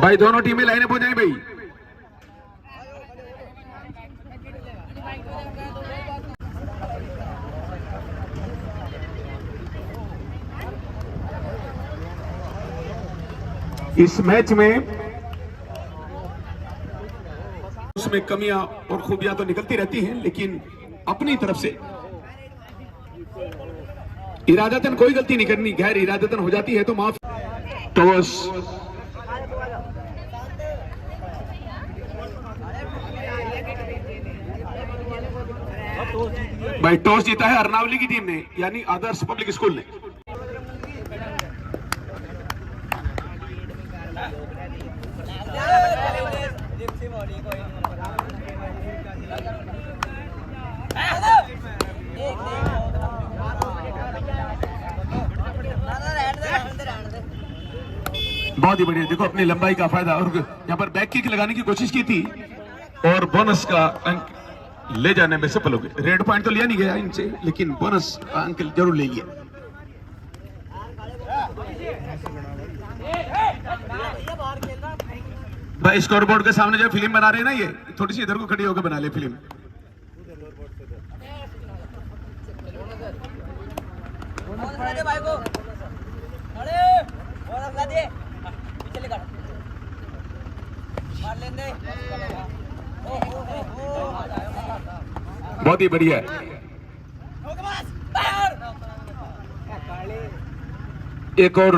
भाई दोनों टीमें लाइनें हो जाए भाई। इस मैच में उसमें कमियां और खूबियां तो निकलती रहती हैं, लेकिन अपनी तरफ से इरादतन कोई गलती नहीं करनी, गैर इरादतन हो जाती है तो माफ। टॉस भाई, टॉस जीता है अर्नावली की टीम ने, यानी आदर्श पब्लिक स्कूल ने। बहुत ही बढ़िया, देखो अपनी लंबाई का फायदा, और यहाँ पर बैक किक लगाने की कोशिश की थी और बोनस का अंक ले जाने में सफल हो गए। रेड पॉइंट तो लिया नहीं गया इनसे, लेकिन बोनस का अंक जरूर ले लिया। भाई स्कोरबोर्ड के सामने जो फिल्म बना रहे हैं ना, ये थोड़ी सी इधर को खड़ी होकर बना ले फिल्म। बहुत ही बढ़िया, एक और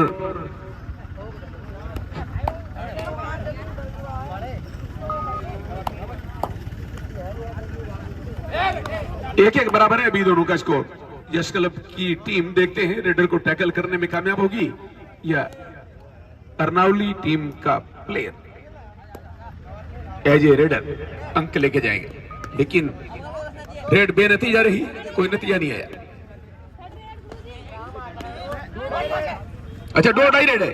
एक बराबर है अभी दोनों का स्कोर। यश क्लब की टीम देखते हैं रेडर को टैकल करने में कामयाब होगी या अर्नावली टीम का प्लेयर एज ए रेडर अंक लेके जाएंगे, लेकिन रेड बेनतीजा रही, कोई नतीजा नहीं आया। अच्छा, 2-2 रेड है,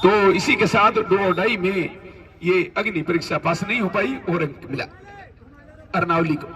तो इसी के साथ 2-2 में ये अग्नि परीक्षा पास नहीं हो पाई और अंक मिला अर्नावली को।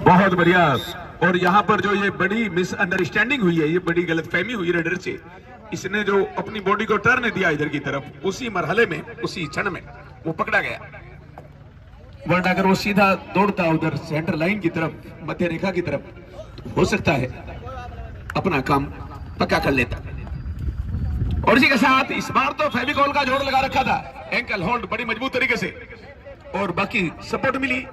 बहुत बढ़िया, और यहाँ पर जो ये बड़ी मिसअंडरस्टैंडिंग हुई है, ये बड़ी गलतफहमी हुई रेडर से, इसने जो अपनी बॉडी को टर्न दिया इधर की तरफ, उसी मरहले में, उसी क्षण में वो पकड़ा गया, वरना अगर वो सीधा दौड़ता उधर सेंटर लाइन की तरफ, मध्य रेखा की तरफ, तो हो सकता है अपना काम पक्का कर लेता। और इसी के साथ इस बार तो फेविकॉल का जोड़ लगा रखा था, एंकल होल्ड बड़ी मजबूत तरीके से, और बाकी सपोर्ट मिली।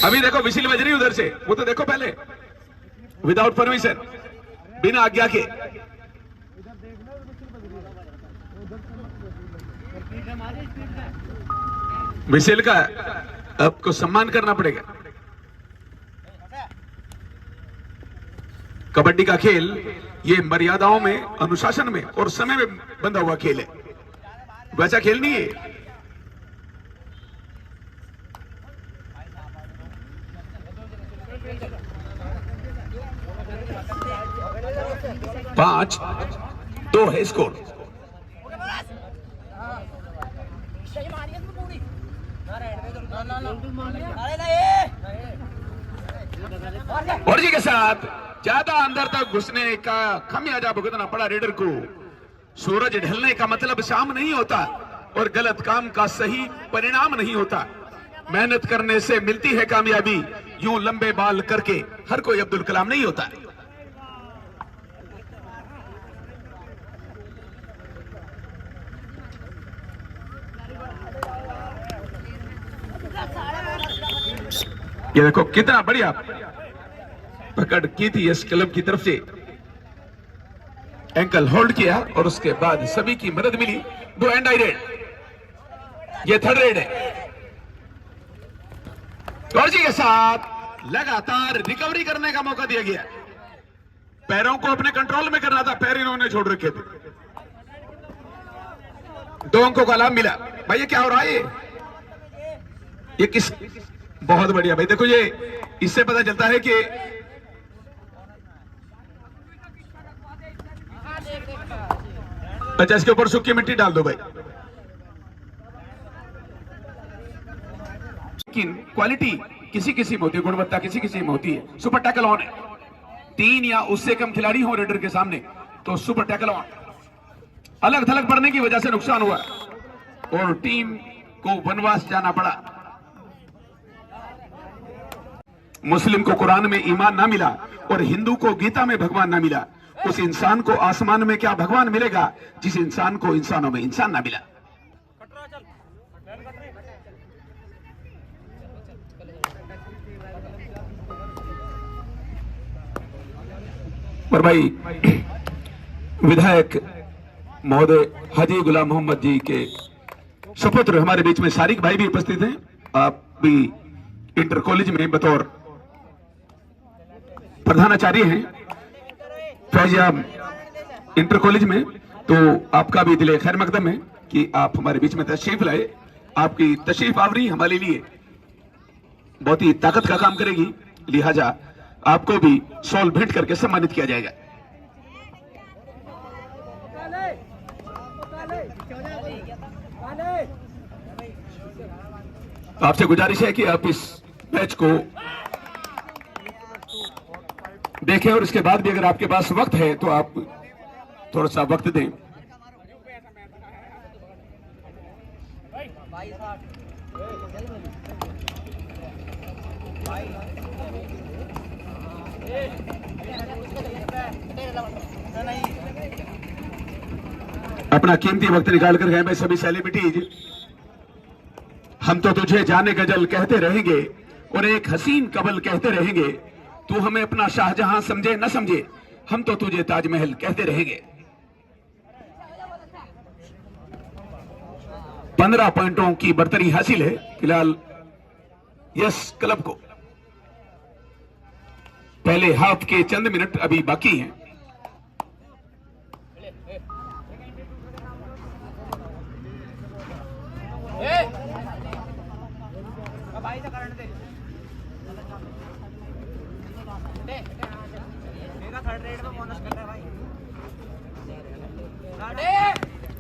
अभी देखो विसिल बज रही उधर से, वो तो देखो पहले, विदाउट परमिशन, बिना आज्ञा के। विसिल का आपको सम्मान करना पड़ेगा। कबड्डी का खेल ये मर्यादाओं में, अनुशासन में और समय में बंधा हुआ खेल है, वैसा खेल नहीं है। पांच 2 है स्कोर। और जी के साथ ज्यादा अंदर तक घुसने का खमियाजा भुगतना पड़ा रेडर को। सूरज ढलने का मतलब शाम नहीं होता और गलत काम का सही परिणाम नहीं होता। मेहनत करने से मिलती है कामयाबी, यूं लंबे बाल करके हर कोई अब्दुल कलाम नहीं होता। ये देखो कितना बढ़िया पकड़ की थी इस क्लब की तरफ से, एंकल होल्ड किया और उसके बाद सभी की मदद मिली। 2 एंड आई रेड, ये 3rd रेड है। टॉर्जी के साथ लगातार रिकवरी करने का मौका दिया गया। पैरों को अपने कंट्रोल में करना था, पैर इन्होंने छोड़ रखे थे। 2 अंकों का लाभ मिला। भाई ये क्या हो रहा है, ये किस, बहुत बढ़िया भाई। देखो ये इससे पता चलता है कि अच्छा इसके ऊपर सूखी मिट्टी डाल दो भाई। लेकिन क्वालिटी किसी किसी में होती है, गुणवत्ता किसी किसी में होती है। सुपर टैकल ऑन है, 3 या उससे कम खिलाड़ी हो रेडर के सामने तो सुपर टैकल ऑन। अलग थलग पड़ने की वजह से नुकसान हुआ और टीम को वनवास जाना पड़ा। मुस्लिम को कुरान में ईमान ना मिला और हिंदू को गीता में भगवान ना मिला। उस इंसान को आसमान में क्या भगवान मिलेगा जिस इंसान को इंसानों में इंसान ना मिला। और भाई विधायक महोदय हाजी गुलाम मोहम्मद जी के सुपुत्र हमारे बीच में सारिक भाई भी उपस्थित हैं। आप भी इंटर कॉलेज में बतौर प्रधानाचार्य हैं फैजियाब इंटर कॉलेज में, तो आपका भी दिले खैर मकदम है कि आप हमारे बीच में तशरीफ लाए। आपकी तशरीफ आवरी हमारे लिए बहुत ही ताकत का काम करेगी, लिहाजा आपको भी शॉल भेंट करके सम्मानित किया जाएगा। आपसे गुजारिश है कि आप इस मैच को देखें और इसके बाद भी अगर आपके पास वक्त है तो आप थोड़ा सा वक्त दें। अपना कीमती वक्त निकाल कर गए मैं सभी सेलिब्रिटीज। हम तो तुझे जाने गजल कहते रहेंगे और एक हसीन कबल कहते रहेंगे। तू हमें अपना शाहजहां समझे न समझे, हम तो तुझे ताजमहल कहते रहेंगे। 15 पॉइंटों की बढ़तरी हासिल है फिलहाल यस क्लब को। पहले हाफ के चंद मिनट अभी बाकी हैं।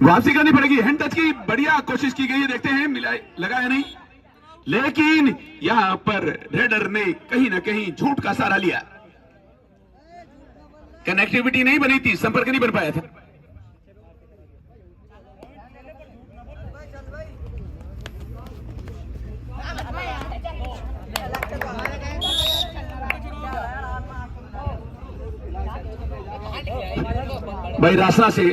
वापसी करनी पड़ेगी। हैंड टच की बढ़िया कोशिश की गई है, देखते हैं मिला लगा या नहीं, लेकिन यहां पर रेडर ने कहीं ना कहीं झूठ का सहारा लिया। कनेक्टिविटी नहीं बनी थी, संपर्क नहीं बन पाया था। भाई रासना से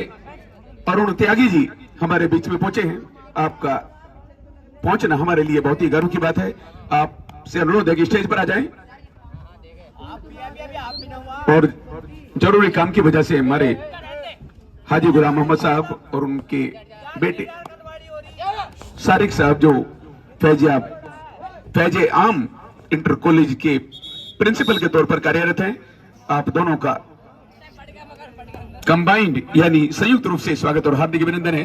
अरुण त्यागी जी हमारे बीच में पहुंचे हैं। आपका पहुंचना हमारे लिए बहुत ही गर्व की बात है। आपसे अनुरोध है कि स्टेज पर आ जाएं और जरूरी काम की वजह से हमारे हाजी गुलाम मोहम्मद साहब और उनके बेटे सारिक साहब जो फैजे आम इंटर कॉलेज के प्रिंसिपल के तौर पर कार्यरत हैं, आप दोनों का कंबाइंड यानी संयुक्त रूप से स्वागत और हार्दिक अभिनंदन है।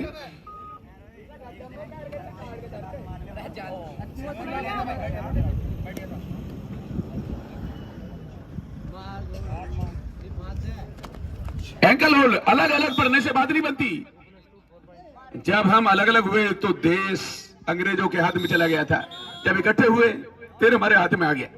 एंकल होल्ड अलग अलग पढ़ने से बात नहीं बनती। जब हम अलग अलग हुए तो देश अंग्रेजों के हाथ में चला गया था, जब इकट्ठे हुए फिर हमारे हाथ में आ गया।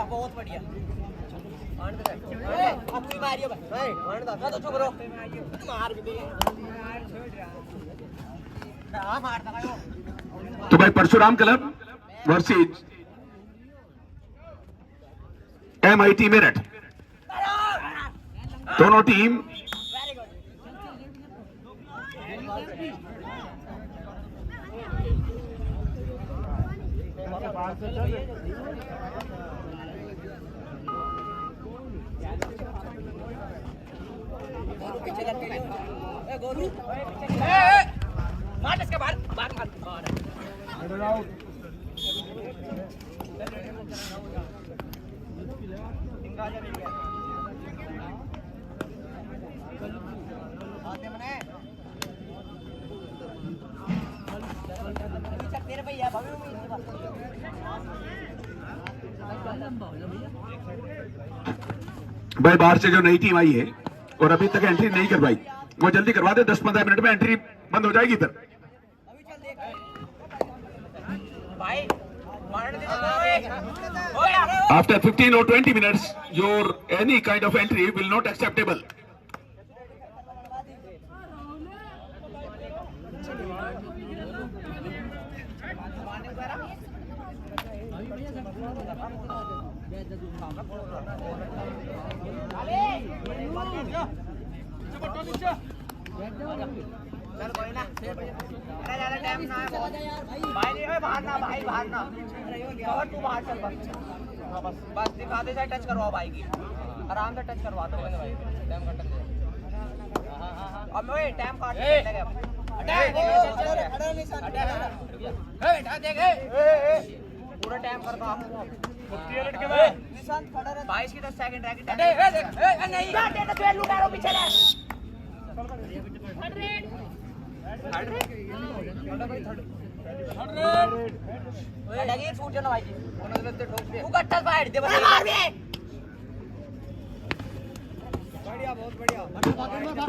बहुत बढ़िया अपनी मारियो भाई तो चुप रहो मार भी दे मारता भाई तो भाई Parshuram club versus MIT Meerut, दोनों टीम मार इसके बाहर बाहर मार तेरे भैया भाई बाहर से जो नई टीम आई है और अभी तक एंट्री नहीं करवाई, वो जल्दी करवा दे। 10-15 मिनट में एंट्री बंद हो जाएगी इधर। After 15 or 20 minutes, your any kind of entry will not acceptable. चल कोई ना ज्यादा टाइम ना भाई नहीं बाहर ना भाई बाहर ना तू बाहर चल बस बस दिखा दे टच करवाओ भाई की आराम से टच करवा दो भाई टाइम कट अब ओए टाइम काट लगे हटा देंगे पूरा टाइम कर दो 50 के बाद निशांत खड़ा रहे 22 की 10 सेकंड रह गई नहीं बेटा तू लुका रो पीछे ले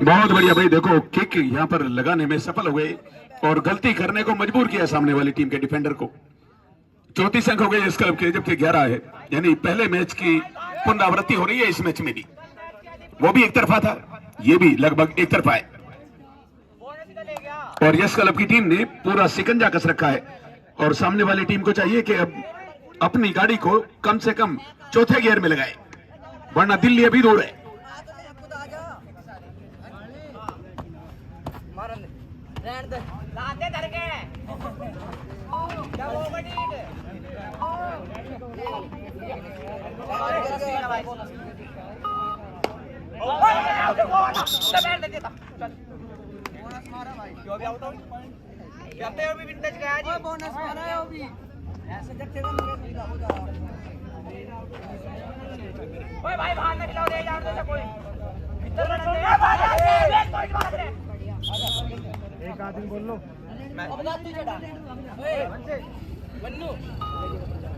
बहुत बढ़िया भाई, देखो किक यहाँ पर लगाने में सफल हो गए और गलती करने को मजबूर किया सामने वाली टीम के डिफेंडर को। 34 अंक हो गए इस क्लब के, जबकि 11 है, यानी पहले मैच की पुनरावृत्ति हो रही है इस मैच में भी। वो भी एक तरफा था, ये भी लगभग एक तरफा है और यस क्लब की टीम ने पूरा सिकंजा कस रखा है और सामने वाली टीम को चाहिए कि अब अपनी गाड़ी को कम से कम चौथे गियर में लगाए, वरना दिल्ली अभी दूर है। बोनस मारा है अभी ऐसे जब तेरा मेरे हो जा ओए भाई बाहर निकलो रे यार तो कोई इधर एक आदमी बोल लो मैं अब बात नहीं चढ़ा ओए बन्नू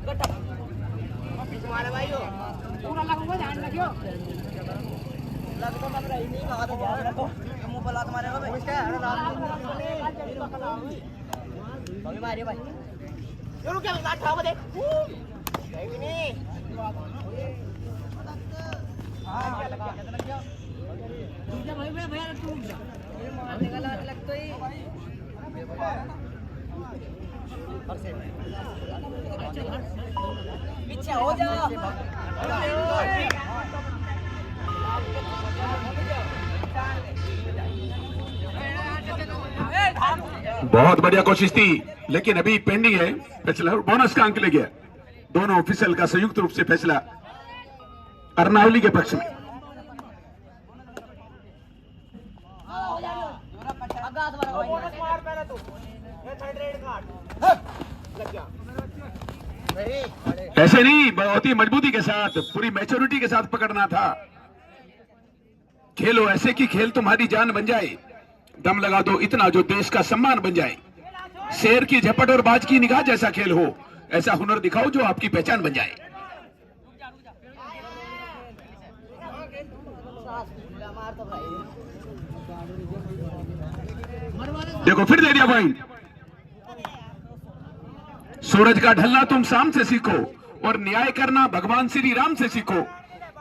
गट्टा पीछे मारे भाई हो पूरा लगूंगा ध्यान रखियो लगो मत रही नहीं लगा तो ध्यान रखो मुंह पर लात मारेगा भाई क्या अरे रात में मारियो भाई योरू क्या लात खाओ देख नहीं नहीं हां क्या लगा कितना लग गया दूसरा भाई भैया तू मारने का लग तो ही पीछे हो जा बहुत बढ़िया कोशिश थी, लेकिन अभी पेंडिंग है फैसला। बोनस का अंक ले गया, दोनों ऑफिशियल का संयुक्त रूप से फैसला अर्नावली के पक्ष में। ऐसे नहीं, बहुत ही मजबूती के साथ, पूरी मैच्योरिटी के साथ पकड़ना था। खेलो ऐसे कि खेल तुम्हारी जान बन जाए, दम लगा दो इतना जो देश का सम्मान बन जाए। शेर की झपट और बाज की निगाह जैसा खेल हो, ऐसा हुनर दिखाओ जो आपकी पहचान बन जाए। देखो फिर दे दिया पॉइंट। सूरज का ढलना तुम शाम से सीखो और न्याय करना भगवान श्री राम से सीखो।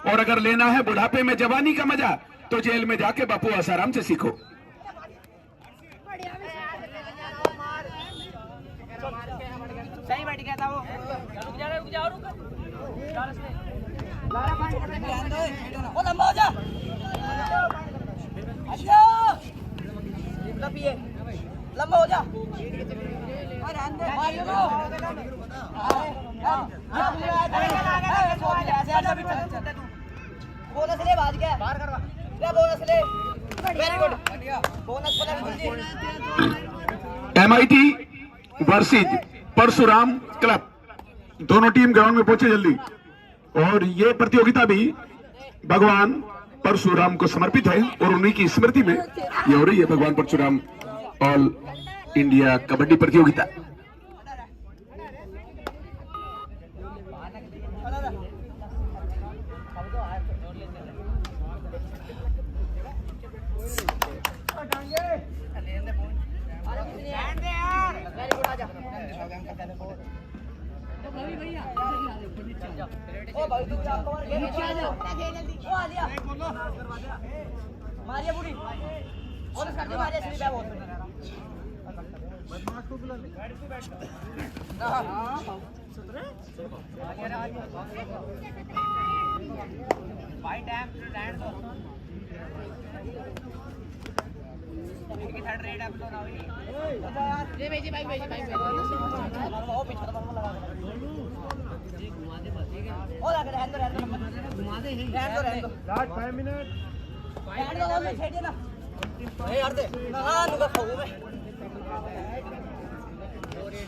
और अगर लेना है बुढ़ापे में जवानी का मजा तो जेल में जाके बापू आसाराम से सीखो। सही बैठ गया था वो। रुक जाओ वो लंबा हो जा। अच्छा लंबा हो जा। बोनस ले बाज गया बोनस ले। Very good bonus MIT versus Parshuram club, दोनों टीम ग्राउंड में पहुंचे जल्दी। और ये प्रतियोगिता भी भगवान परशुराम को समर्पित है और उन्हीं की स्मृति में ये हो रही है भगवान परशुराम ऑल इंडिया कबड्डी प्रतियोगिता। मारिया बुढ़ी और करते मारिया श्री बैग बहुत भाई टाइम लैंड दो इनकी थर्ड रेड अब तो ना हुई ये भेजी भाई वो पीछे तो लगा हो लग रहा है घुमा दे रहने दो लास्ट 5 मिनट रहने दो मैं छेड़ देना ए यार दे हां नुका खाऊ मैं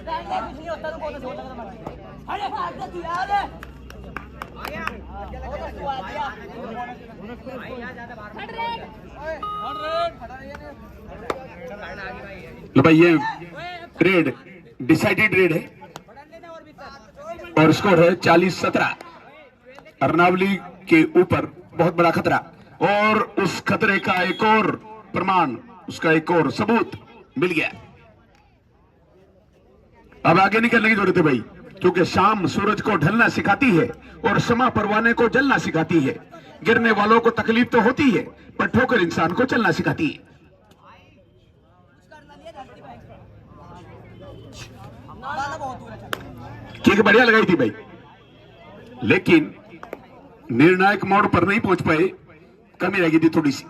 रहने कुछ नहीं होता तो कौन से होता है अरे भाग दे तू यार आ गया तू आ गया भाई यहां ज्यादा बाहर थर्ड रेड लो भाई ये रेड डिसाइडेड रेड है और स्कोर है 40-17। अर्नावली के ऊपर बहुत बड़ा खतरा और उस खतरे का एक और प्रमाण, उसका एक और सबूत मिल गया। अब आगे निकलने की जरूरत है भाई, क्योंकि शाम सूरज को ढलना सिखाती है और शमा परवाने को जलना सिखाती है। गिरने वालों को तकलीफ तो होती है पर ठोकर इंसान को चलना सिखाती है। किक बढ़िया लगाई थी भाई, लेकिन निर्णायक मोड़ पर नहीं पहुंच पाए, कमी रह गई थी थोड़ी सी।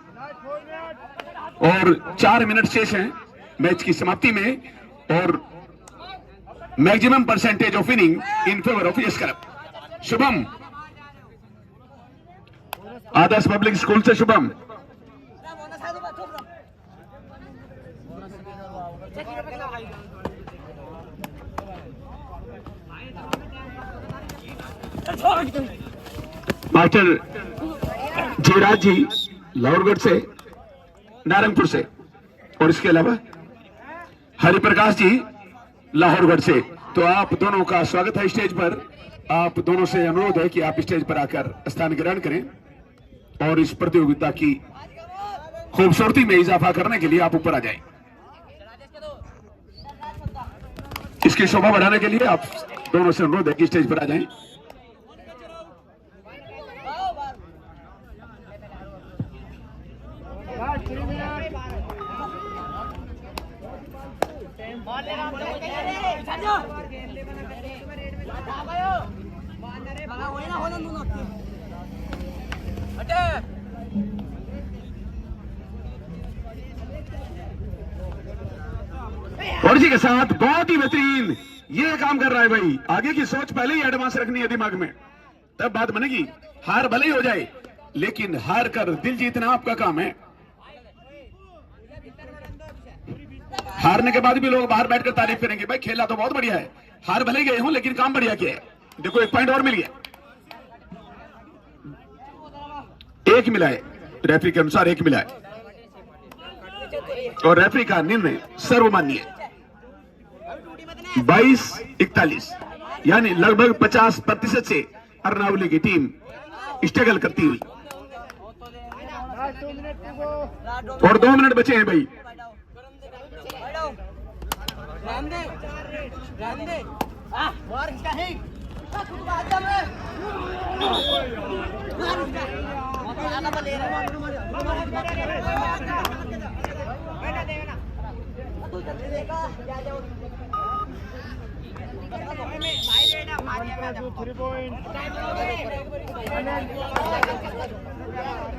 और 4 मिनट शेष हैं मैच की समाप्ति में और maximum percentage of winning in favour of yes club. Shubham Adarsh public school से शुभम। मास्टर जयराज जी लाहौरगढ़ से, नारंगपुर से, और इसके अलावा हरिप्रकाश जी लाहौरगढ़ से। तो आप दोनों का स्वागत है स्टेज पर। आप दोनों से अनुरोध है कि आप स्टेज पर आकर स्थान ग्रहण करें और इस प्रतियोगिता की खूबसूरती में इजाफा करने के लिए आप ऊपर आ जाएं। इसकी शोभा बढ़ाने के लिए आप दोनों से अनुरोध है कि स्टेज पर आ जाएं। और जी के साथ बहुत ही बेहतरीन ये काम कर रहा है भाई। आगे की सोच पहले ही एडवांस रखनी है दिमाग में, तब बात बनेगी। हार भले ही हो जाए लेकिन हार कर दिल जीतना आपका काम है। हारने के बाद भी लोग बाहर बैठकर तारीफ करेंगे, भाई खेला तो बहुत बढ़िया है, हार भले ही गए हो लेकिन काम बढ़िया किया है। देखो 1 पॉइंट और मिल गया, 1 मिला है, रेफरी के अनुसार 1 मिला है और रेफरी का निर्णय सर्वमान्य है। 22-41 यानी लगभग 50% से अर्नावली की टीम स्ट्रगल करती हुई। और 2 मिनट बचे हैं भाई। बाहर इसका है खुद को आजा मैं बाहर इसका आना ले रहा बैठा देना तू जल्दी देगा क्या जाओ भाई लेना मारिया में 3 पॉइंट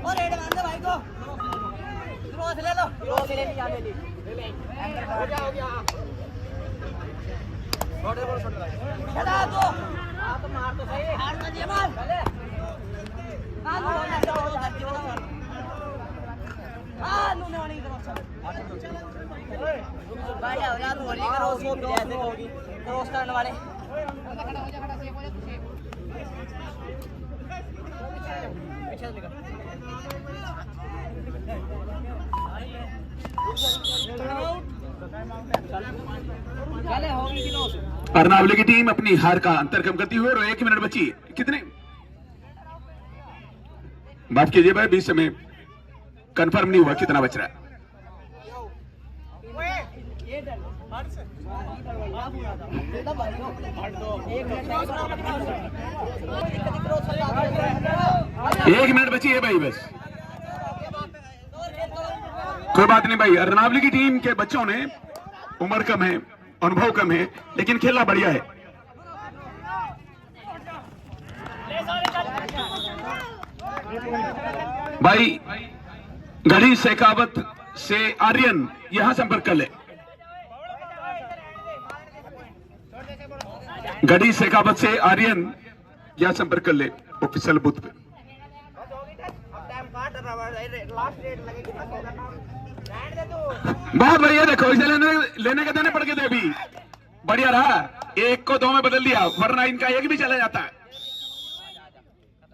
और रेड मान दे भाई को क्रॉस ले लो क्रॉस ले लिया ले ली हो गया छोड़ चला दो आप मार तो सही हार ना दिया मार चले हां ना जाओ हां नूने वाली करो भाई आओ यार होली करो उसको भी ऐसे होगी क्रॉस करने वाले खड़ा हो जा खड़ा सेफ हो जा पीछे निकल चले होगी कि नो अर्नावली की टीम अपनी हार का अंतर कम करती हुई और 1 मिनट बची है। कितने माफ कीजिए भाई, बीच में कंफर्म नहीं हुआ कितना बच रहा है। एक मिनट बची है भाई, बस कोई बात नहीं भाई। अर्नावली की टीम के बच्चों ने उम्र कम है, अनुभव कम है, लेकिन खेलना बढ़िया है। भाई गढ़ी शेखावत से आर्यन यहां संपर्क कर ले। गढ़ी शेखावत से आर्यन यहां संपर्क कर ले ऑफिशियल बूथ पे। बहुत बढ़िया, देखो इसे लेने के देने पड़ गए थे अभी, बढ़िया रहा। 1 को 2 में बदल दिया, वरना इनका 1 भी चला जाता है।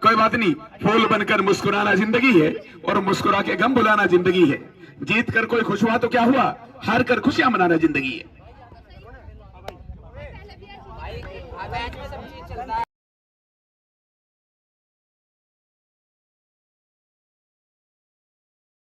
कोई बात नहीं, फूल बनकर मुस्कुराना जिंदगी है और मुस्कुरा के गम भुलाना जिंदगी है। जीत कर कोई खुश हुआ तो क्या हुआ, हार कर खुशियां मनाना जिंदगी है। मैच में सब चीज चलता है।